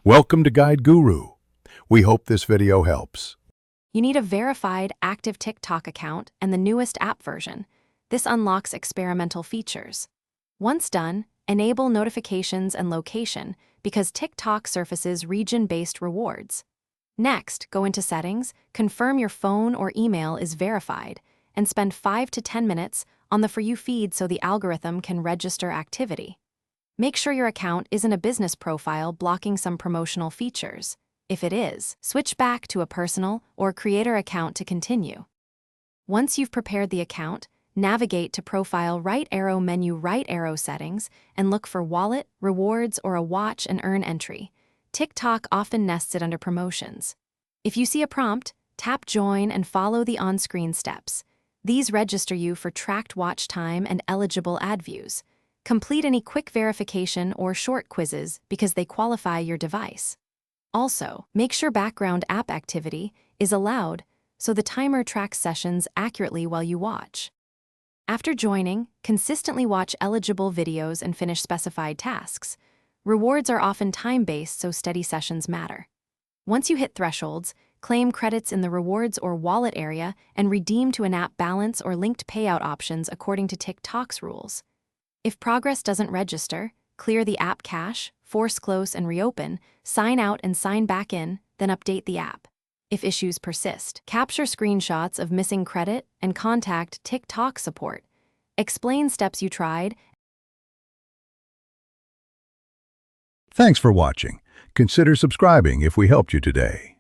Welcome to Guide Guru. We hope this video helps. You need a verified, active TikTok account and the newest app version. This unlocks experimental features. Once done, enable notifications and location because TikTok surfaces region-based rewards. Next, go into Settings, confirm your phone or email is verified, and spend 5 to 10 minutes on the For You feed so the algorithm can register activity. Make sure your account isn't a business profile blocking some promotional features. If it is, switch back to a personal or creator account to continue. Once you've prepared the account, navigate to Profile right arrow menu right arrow Settings and look for Wallet, Rewards, or a Watch and Earn entry. TikTok often nests it under Promotions. If you see a prompt, tap Join and follow the on-screen steps. These register you for tracked watch time and eligible ad views. Complete any quick verification or short quizzes because they qualify your device. Also, make sure background app activity is allowed so the timer tracks sessions accurately while you watch. After joining, consistently watch eligible videos and finish specified tasks. Rewards are often time-based, so steady sessions matter. Once you hit thresholds, claim credits in the Rewards or Wallet area and redeem to in-app balance or linked payout options according to TikTok's rules. If progress doesn't register, clear the app cache, force close and reopen, sign out and sign back in, then update the app. If issues persist, capture screenshots of missing credit and contact TikTok support. Explain steps you tried. Thanks for watching. Consider subscribing if we helped you today.